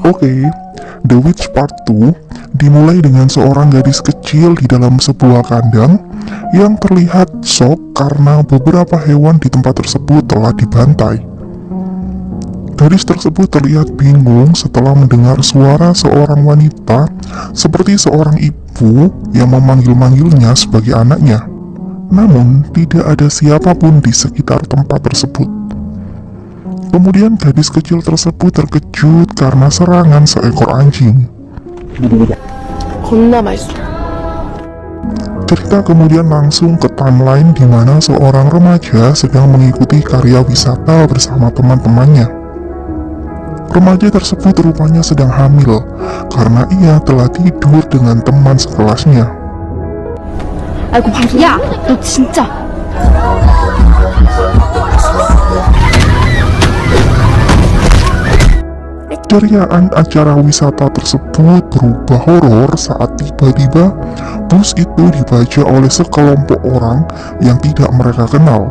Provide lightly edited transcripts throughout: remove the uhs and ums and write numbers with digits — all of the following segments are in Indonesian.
Oke, The Witch Part 2 dimulai dengan seorang gadis kecil di dalam sebuah kandang yang terlihat shock karena beberapa hewan di tempat tersebut telah dibantai. Gadis tersebut terlihat bingung setelah mendengar suara seorang wanita seperti seorang ibu yang memanggil-manggilnya sebagai anaknya. Namun, tidak ada siapapun di sekitar tempat tersebut. Kemudian gadis kecil tersebut terkejut karena serangan seekor anjing. 겁나 맛있어. Cerita kemudian langsung ke timeline di mana seorang remaja sedang mengikuti karya wisata bersama teman-temannya. Remaja tersebut rupanya sedang hamil karena ia telah tidur dengan teman sekelasnya. 아이고 방송. 야, 너 진짜. Keceriaan acara wisata tersebut berubah horor saat tiba-tiba bus itu dibajak oleh sekelompok orang yang tidak mereka kenal.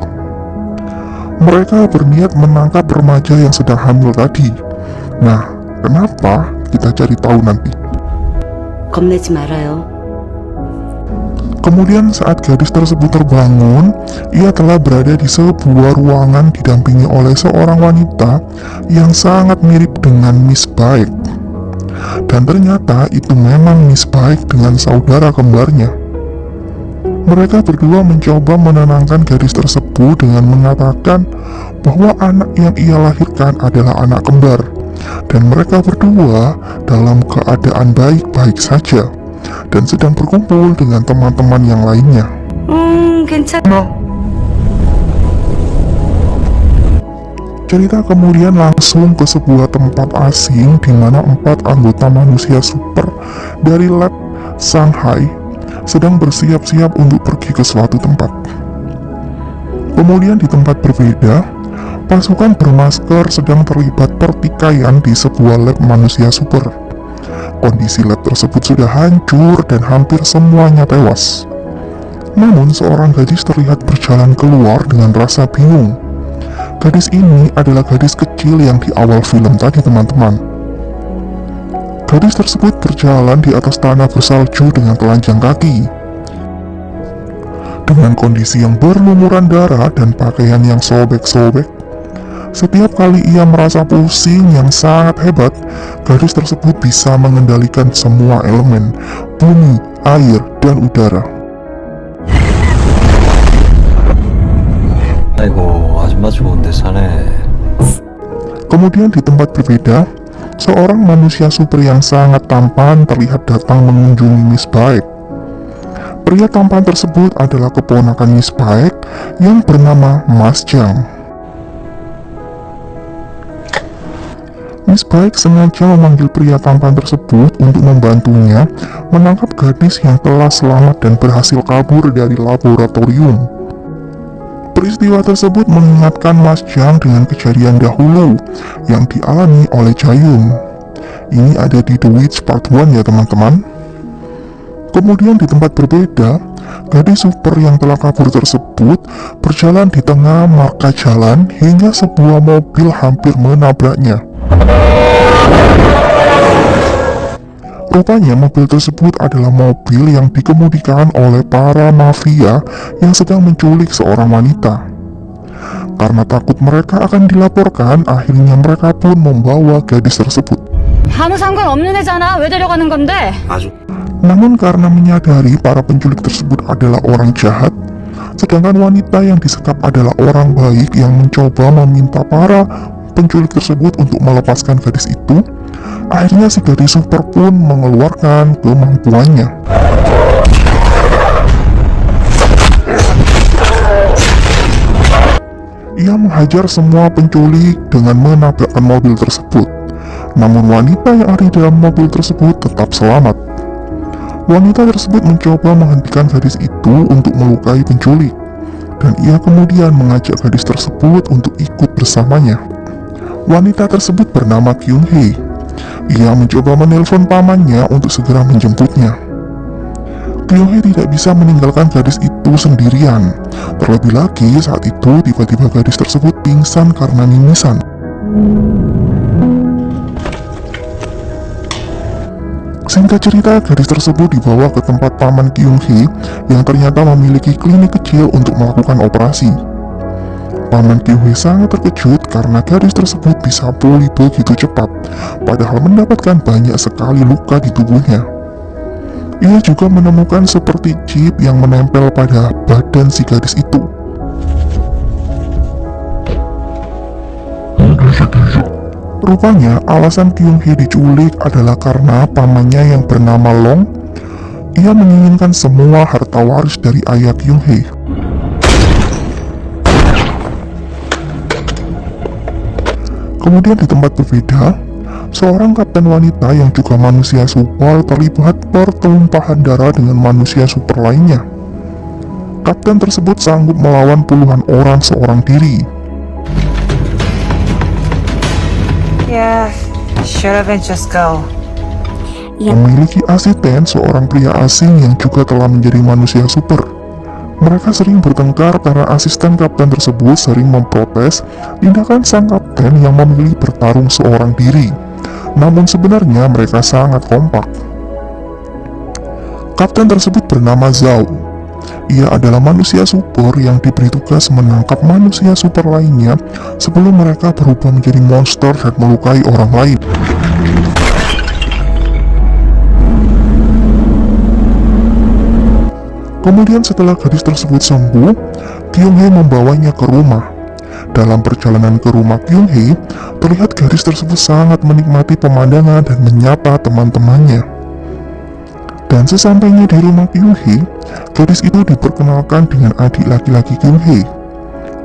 Mereka berniat menangkap remaja yang sedang hamil tadi. Nah, kenapa? Kita cari tahu nanti. 겁내지 말아요. Kemudian saat gadis tersebut terbangun, ia telah berada di sebuah ruangan didampingi oleh seorang wanita yang sangat mirip dengan Miss Baik. Dan ternyata itu memang Miss Baik dengan saudara kembarnya. Mereka berdua mencoba menenangkan gadis tersebut dengan mengatakan bahwa anak yang ia lahirkan adalah anak kembar. Dan mereka berdua dalam keadaan baik-baik saja dan sedang berkumpul dengan teman-teman yang lainnya. 괜찮아. Cerita kemudian langsung ke sebuah tempat asing di mana 4 anggota manusia super dari lab Shanghai sedang bersiap-siap untuk pergi ke suatu tempat. Kemudian di tempat berbeda, pasukan bermasker sedang terlibat pertikaian di sebuah lab manusia super. Kondisi lab tersebut sudah hancur dan hampir semuanya tewas. Namun seorang gadis terlihat berjalan keluar dengan rasa bingung. Gadis ini adalah gadis kecil yang di awal film tadi, teman-teman. Gadis tersebut berjalan di atas tanah bersalju dengan telanjang kaki. Dengan kondisi yang berlumuran darah dan pakaian yang sobek-sobek, setiap kali ia merasa pusing yang sangat hebat, gadis tersebut bisa mengendalikan semua elemen, bumi, air, dan udara. 아이고 아줌마 좋은데 사네. Kemudian di tempat berbeda, seorang manusia super yang sangat tampan terlihat datang mengunjungi Miss Baik. Pria tampan tersebut adalah keponakan Miss Baik yang bernama Mas Jang. Miss Baik sengaja memanggil pria tampan tersebut untuk membantunya menangkap gadis yang telah selamat dan berhasil kabur dari laboratorium. Peristiwa tersebut mengingatkan Mas Jang dengan kejadian dahulu yang dialami oleh Jayung. Ini ada di The Witch Part 1 ya teman-teman. Kemudian di tempat berbeda, gadis super yang telah kabur tersebut berjalan di tengah marka jalan hingga sebuah mobil hampir menabraknya. Rupanya mobil tersebut adalah mobil yang dikemudikan oleh para mafia yang sedang menculik seorang wanita. Karena takut mereka akan dilaporkan, akhirnya mereka pun membawa gadis tersebut. 아무 상관없는 애잖아. 왜 데려가는 건데? Namun karena menyadari para penculik tersebut adalah orang jahat, sedangkan wanita yang disekap adalah orang baik yang mencoba meminta para penculik tersebut untuk melepaskan gadis itu, akhirnya si gadis super pun mengeluarkan kemampuannya. Ia menghajar semua penculik dengan menabrakkan mobil tersebut. Namun wanita yang ada di dalam mobil tersebut tetap selamat. Wanita tersebut mencoba menghentikan gadis itu untuk melukai penculik. dan ia kemudian mengajak gadis tersebut untuk ikut bersamanya. Wanita tersebut bernama Kyung Hee. Ia mencoba menelpon pamannya untuk segera menjemputnya. Kyung Hee tidak bisa meninggalkan gadis itu sendirian. Terlebih lagi saat itu tiba-tiba gadis tersebut pingsan karena mimisan. Singkat cerita, gadis tersebut dibawa ke tempat paman Kyung Hee yang ternyata memiliki klinik kecil untuk melakukan operasi. Paman Kyung Hee sangat terkejut karena gadis tersebut bisa pulih begitu cepat, padahal mendapatkan banyak sekali luka di tubuhnya. Ia juga menemukan seperti chip yang menempel pada badan si gadis itu. Rupanya alasan Kyung Hee diculik adalah karena pamannya yang bernama Long. Ia menginginkan semua harta waris dari ayah Kyung Hee. Kemudian di tempat berbeda, seorang kapten wanita yang juga manusia super terlibat pertumpahan darah dengan manusia super lainnya. Kapten tersebut sanggup melawan puluhan orang seorang diri. Yeah, should have been just go. Memiliki asisten seorang pria asing yang juga telah menjadi manusia super. Mereka sering bertengkar karena asisten kapten tersebut sering memprotes tindakan sang kapten yang memilih bertarung seorang diri. Namun sebenarnya mereka sangat kompak. Kapten tersebut bernama Zhao. Ia adalah manusia super yang diberi tugas menangkap manusia super lainnya sebelum mereka berubah menjadi monster dan melukai orang lain. Kemudian setelah gadis tersebut sembuh, Kyung Hee membawanya ke rumah. Dalam perjalanan ke rumah Kyung Hee, terlihat gadis tersebut sangat menikmati pemandangan dan menyapa teman-temannya. Dan sesampainya di rumah Kyung Hee, gadis itu diperkenalkan dengan adik laki-laki Kyung Hee.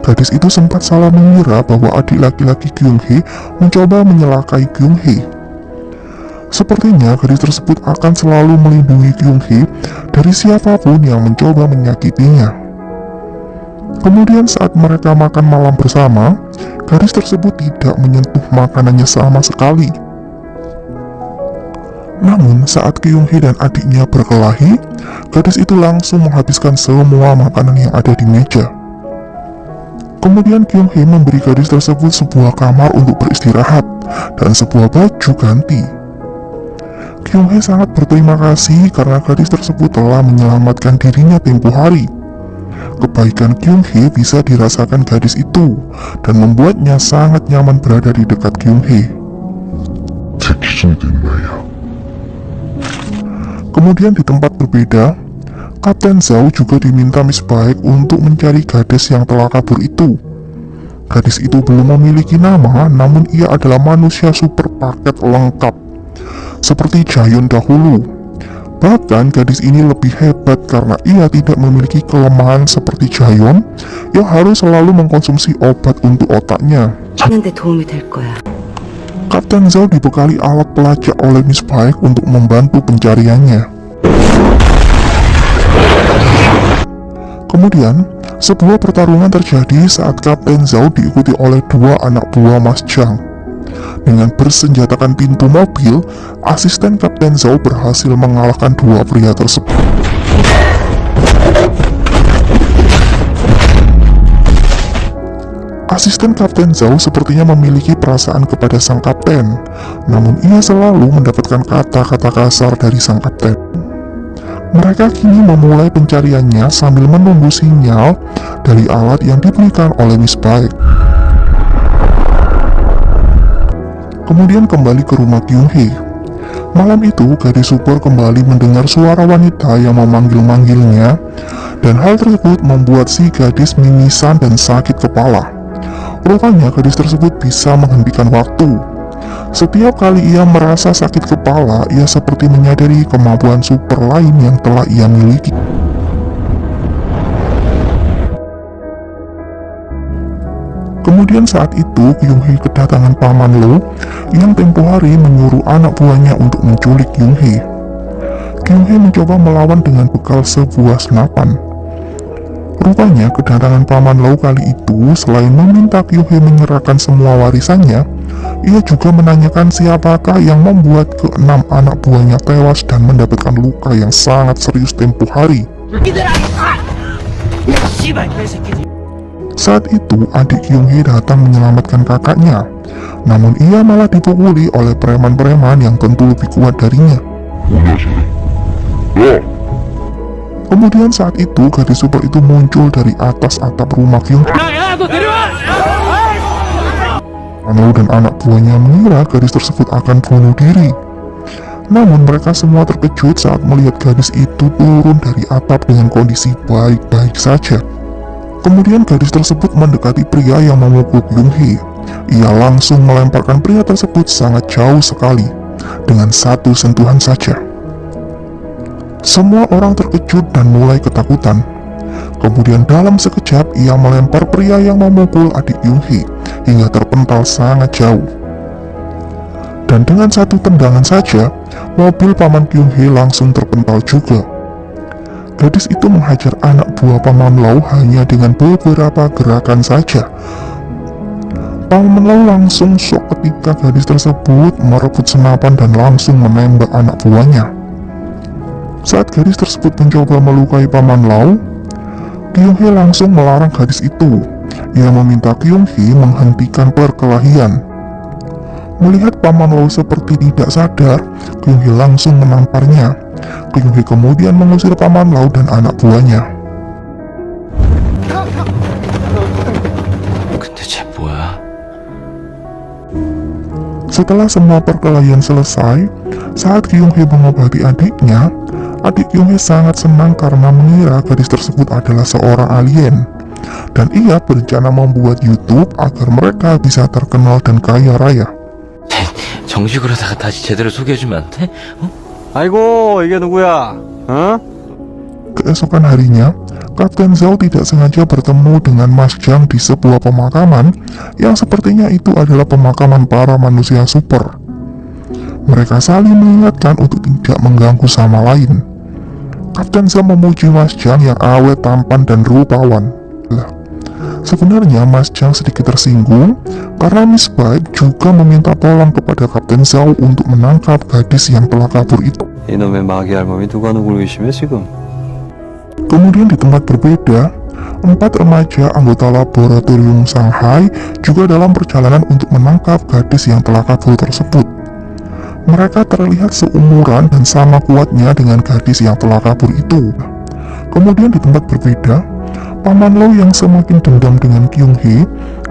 Gadis itu sempat salah mengira bahwa adik laki-laki Kyung Hee mencoba menyelakai Kyung Hee. Sepertinya gadis tersebut akan selalu melindungi Kyung Hee dari siapapun yang mencoba menyakitinya. Kemudian saat mereka makan malam bersama, gadis tersebut tidak menyentuh makanannya sama sekali. Namun saat Kyung Hee dan adiknya berkelahi, gadis itu langsung menghabiskan semua makanan yang ada di meja. Kemudian Kyung Hee memberi gadis tersebut sebuah kamar untuk beristirahat dan sebuah baju ganti. Kyung Hee sangat berterima kasih karena gadis tersebut telah menyelamatkan dirinya tempo hari. Kebaikan Kyung Hee bisa dirasakan gadis itu dan membuatnya sangat nyaman berada di dekat Kyung Hee. Kemudian di tempat berbeda, Kapten Zhao juga diminta Miss Baek untuk mencari gadis yang telah kabur itu. Gadis itu belum memiliki nama, namun ia adalah manusia super paket lengkap, seperti Jaehyun dahulu. Bahkan gadis ini lebih hebat karena ia tidak memiliki kelemahan seperti Jaehyun yang harus selalu mengkonsumsi obat untuk otaknya. 하는데 도움이 될 거야. Kapten Zhao dibekali alat pelacak oleh Miss Baek untuk membantu pencariannya. Kemudian, sebuah pertarungan terjadi saat Kapten Zhao diikuti oleh dua anak buah Mas Chang. Dengan bersenjatakan pintu mobil, asisten Kapten Zhao berhasil mengalahkan dua pria tersebut. Asisten Kapten Zhao sepertinya memiliki perasaan kepada sang kapten, namun ia selalu mendapatkan kata-kata kasar dari sang kapten. Mereka kini memulai pencariannya sambil menunggu sinyal dari alat yang diberikan oleh Miss Baek. Kemudian kembali ke rumah Kyung Hee. Malam itu, gadis super kembali mendengar suara wanita yang memanggil-manggilnya, dan hal tersebut membuat si gadis mimisan dan sakit kepala. Rupanya gadis tersebut bisa menghentikan waktu. Setiap kali ia merasa sakit kepala, ia seperti menyadari kemampuan super lain yang telah ia miliki. Kemudian saat itu Kyung Hee kedatangan paman Lo yang tempo hari menyuruh anak buahnya untuk menculik Kyung Hee. Kyung Hee mencoba melawan dengan bekal sebuah senapan. Rupanya kedatangan Paman Lau kali itu selain meminta Kyung-hee menyerahkan semua warisannya, ia juga menanyakan siapakah yang membuat keenam anak buahnya tewas dan mendapatkan luka yang sangat serius tempo hari. Saat itu adik Kyung-hee datang menyelamatkan kakaknya, namun ia malah dipukuli oleh preman-preman yang tentu lebih kuat darinya. Kemudian saat itu gadis super itu muncul dari atas atap rumah Kyung-hee. Paman dan anak buahnya mengira gadis tersebut akan bunuh diri. Namun mereka semua terkejut saat melihat gadis itu turun dari atap dengan kondisi baik-baik saja. Kemudian gadis tersebut mendekati pria yang memukul Kyung-hee. Ia langsung melemparkan pria tersebut sangat jauh sekali dengan satu sentuhan saja. Semua orang terkejut dan mulai ketakutan. Kemudian dalam sekejap ia melempar pria yang memukul adik Kyung-hee hingga terpental sangat jauh. Dan dengan satu tendangan saja, mobil Paman Kyung-hee langsung terpental juga. Gadis itu menghajar anak buah Paman Lau hanya dengan beberapa gerakan saja. Paman Lau langsung shock ketika gadis tersebut merebut senapan dan langsung menembak anak buahnya. Saat gadis tersebut mencoba melukai Paman Lau, Kyung-hee langsung melarang gadis itu. Ia meminta Kyung-hee menghentikan perkelahian. Melihat Paman Lau seperti tidak sadar, Kyung-hee langsung menamparnya. Kyung-hee kemudian mengusir Paman Lau dan anak buahnya. 근데 쟤 뭐야? Setelah semua perkelahian selesai, saat Kyung-hee mengobati adiknya, adik Kyung-hee sangat senang karena mengira gadis tersebut adalah seorang alien. Dan ia berencana membuat YouTube agar mereka bisa terkenal dan kaya raya. 정식으로 다시 제대로 소개해주면 안 돼? 아이고, 이게 누구야? 어? Keesokan harinya, Kapten Zhao tidak sengaja bertemu dengan Mas Jiang di sebuah pemakaman yang sepertinya itu adalah pemakaman para manusia super. Mereka saling mengingatkan untuk tidak mengganggu sama lain. Kapten Zhao memuji Mas Jiang yang awet, tampan, dan rupawan. Lah, sebenarnya Mas Jiang sedikit tersinggung karena Miss Vibe juga meminta tolong kepada Kapten Zhao untuk menangkap gadis yang telah kabur itu. 이놈의 마귀 할멈이 누가 누굴 의심해 지금? Kemudian di tempat berbeda, 4 remaja anggota laboratorium Shanghai juga dalam perjalanan untuk menangkap gadis yang telah kabur tersebut. Mereka terlihat seumuran dan sama kuatnya dengan gadis yang telah kabur itu. Kemudian di tempat berbeda, Paman Lau yang semakin dendam dengan Kyung-hee,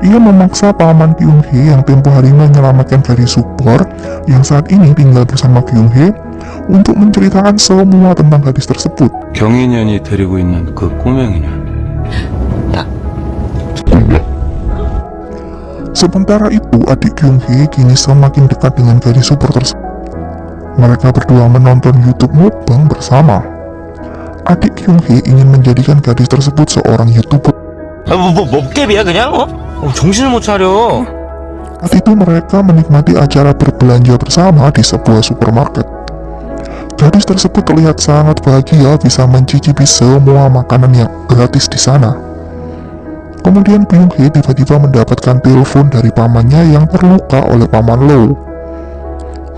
ia memaksa Paman Kyung-hee yang tempo hari menyelamatkan gadis super yang saat ini tinggal bersama Kyung-hee untuk menceritakan semua tentang gadis tersebut. 경인년이 데리고 있는 그 꼬맹이냐? Sementara itu, adik Kyung-hee kini semakin dekat dengan gadis super tersebut. Mereka berdua menonton YouTube mukbang bersama. Adik Kyung-hee ingin menjadikan gadis tersebut seorang YouTuber. 뭐 깹이야 그냥? 정신을 못 차려. Saat itu mereka menikmati acara berbelanja bersama di sebuah supermarket. Gadis tersebut terlihat sangat bahagia bisa mencicipi semua makanan yang gratis di sana. Kemudian Kyung-hee tiba-tiba mendapatkan telepon dari pamannya yang terluka oleh Paman Lau.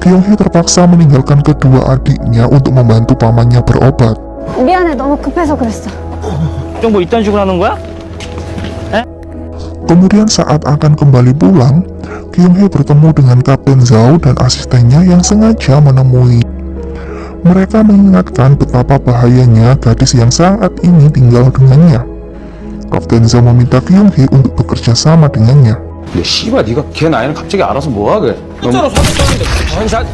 Kyung-hee terpaksa meninggalkan kedua adiknya untuk membantu pamannya berobat. 미안해, 너무 급해서 그랬어. 뭐 이딴 식으로 하는 거야? Kemudian saat akan kembali pulang, Kyung-hee bertemu dengan Kapten Zhao dan asistennya yang sengaja menemui. Mereka mengingatkan betapa bahayanya gadis yang saat ini tinggal dengannya. Kapten Zhao meminta Kyung-hee untuk bekerja sama dengannya. 근데 씨발 네가 걔 나이는 갑자기 알아서 뭐하게? 진짜로 사줬다는데 반샷.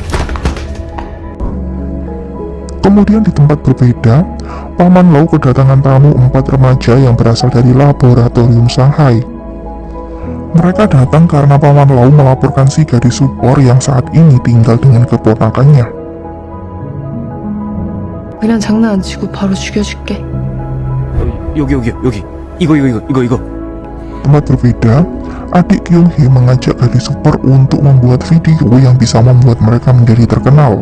Kemudian di tempat berbeda, Paman Lau kedatangan tamu 4 remaja yang berasal dari laboratorium Shanghai. Mereka datang karena Paman Lau melaporkan si gadis super yang saat ini tinggal dengan keponakannya. 그냥 장난 안 치고 바로 죽여줄게. 여기. 이거. Tempat berbeda, adik Kyung-hee mengajak gadis super untuk membuat video yang bisa membuat mereka menjadi terkenal.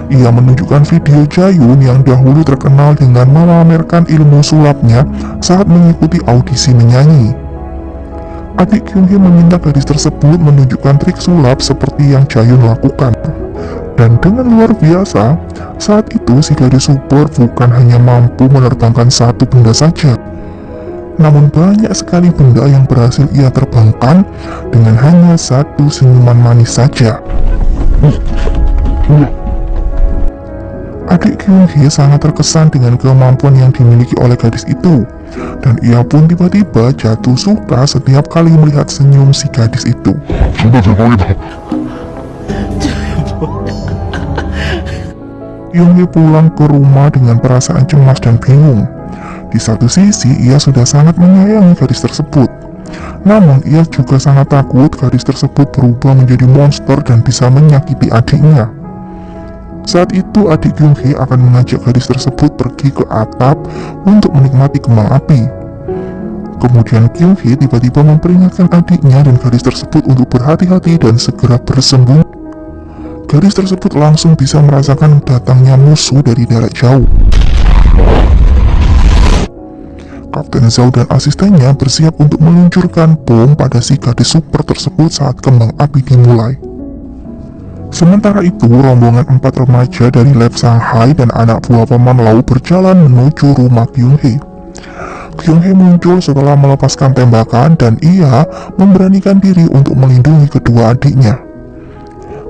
ia menunjukkan video Jayun yang dahulu terkenal dengan memamerkan ilmu sulapnya saat mengikuti audisi menyanyi. Adik Kyung Hee meminta gadis tersebut menunjukkan trik sulap seperti yang Jayun lakukan. Dan dengan luar biasa, saat itu si gadis super bukan hanya mampu menerbangkan satu benda saja, namun banyak sekali benda yang berhasil ia terbangkan dengan hanya satu senyuman manis saja. Adik Kyung Hee sangat terkesan dengan kemampuan yang dimiliki oleh gadis itu, dan ia pun tiba-tiba jatuh suka setiap kali melihat senyum si gadis itu. Kyung Hee pulang ke rumah dengan perasaan cemas dan bingung. Di satu sisi, ia sudah sangat menyayangi gadis tersebut. Namun, ia juga sangat takut gadis tersebut berubah menjadi monster dan bisa menyakiti adiknya. Saat itu, adik Kyung Hee akan mengajak gadis tersebut pergi ke atap untuk menikmati kembang api. Kemudian Kyung Hee tiba-tiba memperingatkan adiknya dan gadis tersebut untuk berhati-hati dan segera bersembunyi. Gadis tersebut langsung bisa merasakan datangnya musuh dari jarak jauh. Kapten Zhao dan asistennya bersiap untuk meluncurkan bom pada si gadis super tersebut saat kembang api dimulai. Sementara itu, rombongan 4 remaja dari lab Shanghai dan anak buah Paman Lau berjalan menuju rumah Kyung Hee. Kyung Hee muncul setelah melepaskan tembakan dan ia memberanikan diri untuk melindungi kedua adiknya.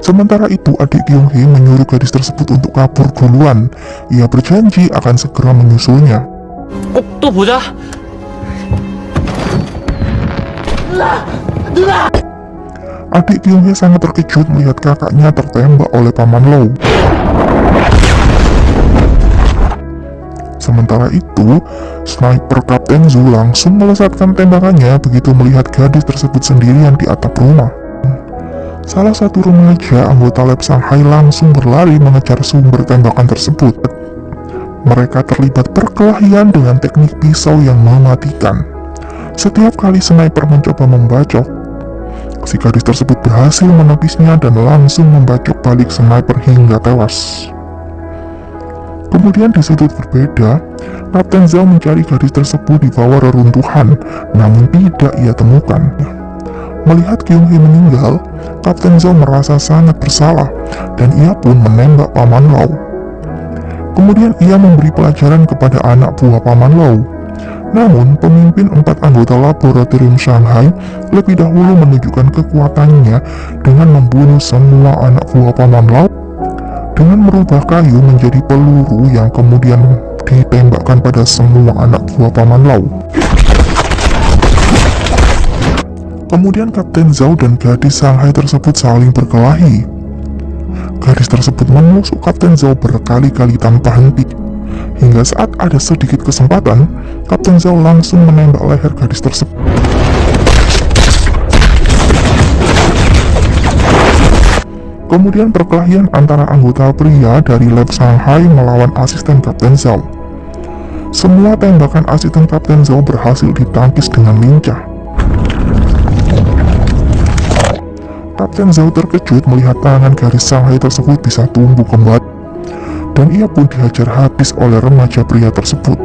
Sementara itu, adik Kyung Hee menyuruh gadis tersebut untuk kabur duluan. Ia berjanji akan segera menyusulnya. 꼭 또 보자. Adik Kyung Hee sangat terkejut melihat kakaknya tertembak oleh Paman Lau. Sementara itu, sniper Kapten Zhou langsung melesatkan tembakannya begitu melihat gadis tersebut sendirian di atap rumah. Salah satu remaja anggota lab Shanghai langsung berlari mengejar sumber tembakan tersebut. Mereka terlibat perkelahian dengan teknik pisau yang mematikan. Setiap kali sniper mencoba membacok, si gadis tersebut berhasil menepisnya dan langsung membacok balik sniper hingga tewas. Kemudian di sudut berbeda, Kapten Zhao mencari gadis tersebut di bawah reruntuhan, namun tidak ia temukan. Melihat Kyung Hee meninggal, Kapten Zhao merasa sangat bersalah dan ia pun menembak Paman Lau. Kemudian ia memberi pelajaran kepada anak buah Paman Lau. Namun, pemimpin 4 anggota laboratorium Shanghai lebih dahulu menunjukkan kekuatannya dengan membunuh semua anak buah Paman Lau dengan merubah kayu menjadi peluru yang kemudian ditembakkan pada semua anak buah Paman Lau. Kemudian Kapten Zhao dan gadis Shanghai tersebut saling berkelahi. Gadis tersebut menusuk Kapten Zhao berkali-kali tanpa henti. Hingga saat ada sedikit kesempatan, Kapten Zhao langsung menembak leher gadis tersebut. Kemudian perkelahian antara anggota pria dari lab Shanghai melawan asisten Kapten Zhao. Semua tembakan asisten Kapten Zhao berhasil ditangkis dengan lincah. Kapten Zhao terkejut melihat tangan garis Shanghai tersebut bisa tumbuh kembali, dan ia pun dihajar habis oleh remaja pria tersebut.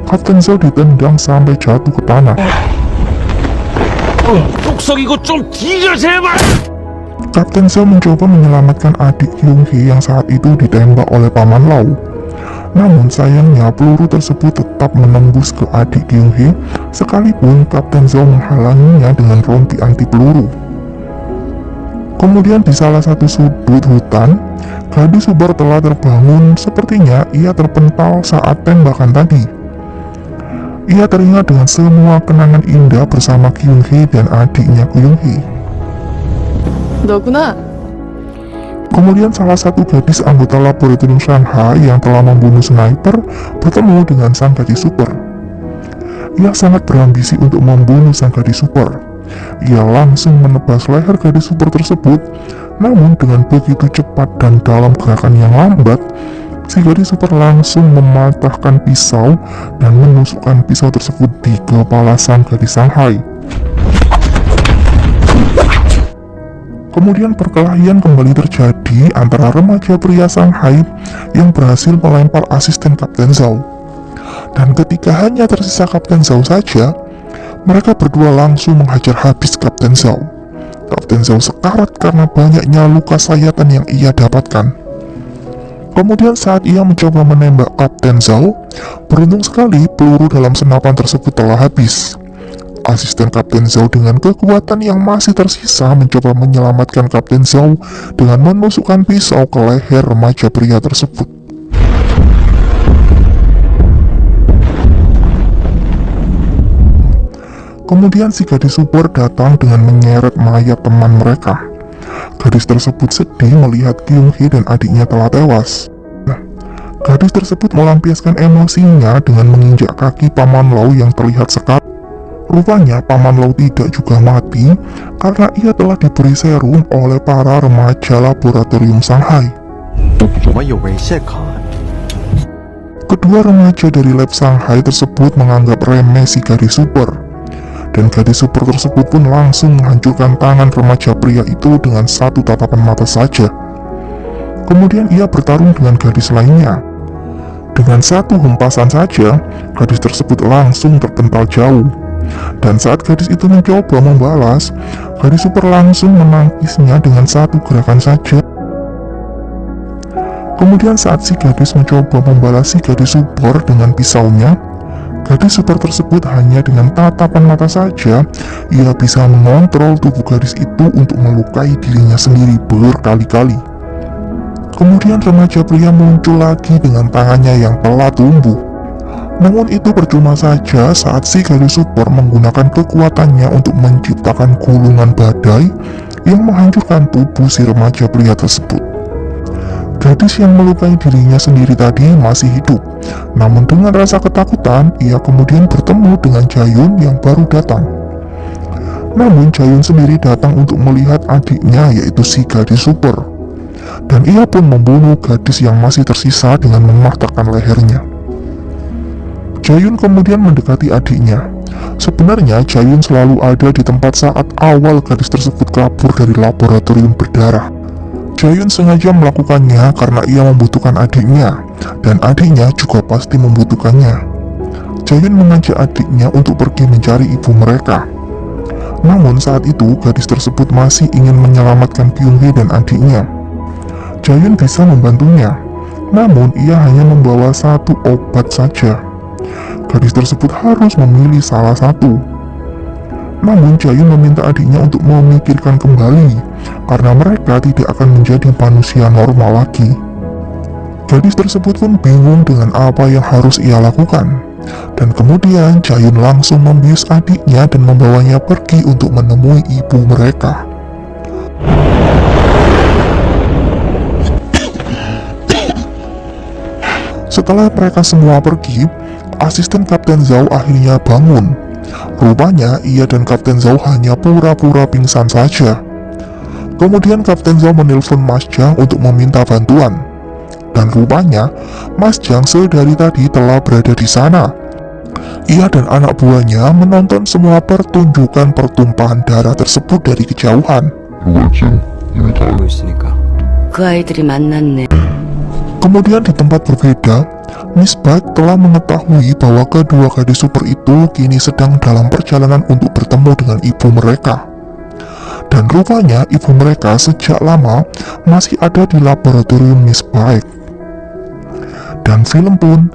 Kapten Zhao ditendang sampai jatuh ke tanah. 뚝석이고 좀 뒤져 제발. Kapten Zhao mencoba menyelamatkan adik Kyung Hee yang saat itu ditembak oleh Paman Lau. Namun sayangnya peluru tersebut tetap menembus ke adik Kyung Hee, sekalipun Kapten Zhao menghalanginya dengan rompi anti peluru. Kemudian di salah satu sudut hutan, gadis super telah terbangun, sepertinya ia terpental saat tembakan tadi. Ia teringat dengan semua kenangan indah bersama Kyung Hee dan adiknya Kyung Hee. 너구나. Kemudian salah satu gadis anggota laboratorium Shanghai yang telah membunuh sniper bertemu dengan sang gadis super. Ia sangat berambisi untuk membunuh sang gadis super. Ia langsung menebas leher gadis super tersebut, namun dengan begitu cepat dan dalam gerakan yang lambat, si gadis super langsung mematahkan pisau dan menusukkan pisau tersebut di kepala sang gadis Shanghai. Kemudian perkelahian kembali terjadi antara remaja pria Shanghai yang berhasil melempar asisten Kapten Zhao. Dan ketika hanya tersisa Kapten Zhao saja, mereka berdua langsung menghajar habis Kapten Zhao. Kapten Zhao sekarat karena banyaknya luka sayatan yang ia dapatkan. Kemudian saat ia mencoba menembak Kapten Zhao, beruntung sekali peluru dalam senapan tersebut telah habis. Asisten Kapten Zhao dengan kekuatan yang masih tersisa mencoba menyelamatkan Kapten Zhao dengan menusukkan pisau ke leher remaja pria tersebut. Kemudian si gadis super datang dengan menyeret mayat teman mereka. Gadis tersebut sedih melihat Kyung Hee dan adiknya telah tewas. Nah, gadis tersebut melampiaskan emosinya dengan menginjak kaki Paman Lau yang terlihat sekali. Rupanya Paman Lau tidak juga mati karena ia telah diberi serum oleh para remaja laboratorium Shanghai. Kedua remaja dari lab Shanghai tersebut menganggap remeh si gadis super. Dan gadis super tersebut pun langsung menghancurkan tangan remaja pria itu dengan satu tatapan mata saja. Kemudian ia bertarung dengan gadis lainnya. Dengan satu hempasan saja, gadis tersebut langsung terpental jauh. Dan saat gadis itu mencoba membalas, gadis super langsung menangkisnya dengan satu gerakan saja. Kemudian saat si gadis mencoba membalas si gadis super dengan pisaunya, gadis super tersebut hanya dengan tatapan mata saja, ia bisa mengontrol tubuh gadis itu untuk melukai dirinya sendiri berkali-kali. Kemudian remaja pria muncul lagi dengan tangannya yang telah tumbuh. Namun itu percuma saja saat si gadis super menggunakan kekuatannya untuk menciptakan gulungan badai yang menghancurkan tubuh si remaja pria tersebut. Gadis yang melukai dirinya sendiri tadi masih hidup, namun dengan rasa ketakutan, ia kemudian bertemu dengan Jayun yang baru datang. Namun Jayun sendiri datang untuk melihat adiknya, yaitu si gadis super. Dan ia pun membunuh gadis yang masih tersisa dengan mematahkan lehernya. Jayun kemudian mendekati adiknya. Sebenarnya Jayun selalu ada di tempat saat awal gadis tersebut kabur dari laboratorium berdarah. Jayun sengaja melakukannya karena ia membutuhkan adiknya, dan adiknya juga pasti membutuhkannya. Jayun mengajak adiknya untuk pergi mencari ibu mereka. Namun saat itu gadis tersebut masih ingin menyelamatkan Kyung Hee dan adiknya. Jayun bisa membantunya, namun ia hanya membawa satu obat saja. Gadis tersebut harus memilih salah satu. Namun Jayun meminta adiknya untuk memikirkan kembali, karena mereka tidak akan menjadi manusia normal lagi. Gadis tersebut pun bingung dengan apa yang harus ia lakukan. Dan kemudian Jayun langsung membius adiknya dan membawanya pergi untuk menemui ibu mereka. Setelah mereka semua pergi, asisten Kapten Zhao akhirnya bangun. Rupanya ia dan Kapten Zhao hanya pura-pura pingsan saja. Kemudian Kapten Zhao menelpon Mas Jiang untuk meminta bantuan. Dan rupanya Mas Jiang sedari tadi telah berada di sana. Ia dan anak buahnya menonton semua pertunjukan pertumpahan darah tersebut dari kejauhan. 그 아이들이 만났네. Kemudian di tempat berbeda, Miss Baek telah mengetahui bahwa kedua gadis super itu kini sedang dalam perjalanan untuk bertemu dengan ibu mereka. Dan rupanya ibu mereka sejak lama masih ada di laboratorium Miss Baek. Dan film pun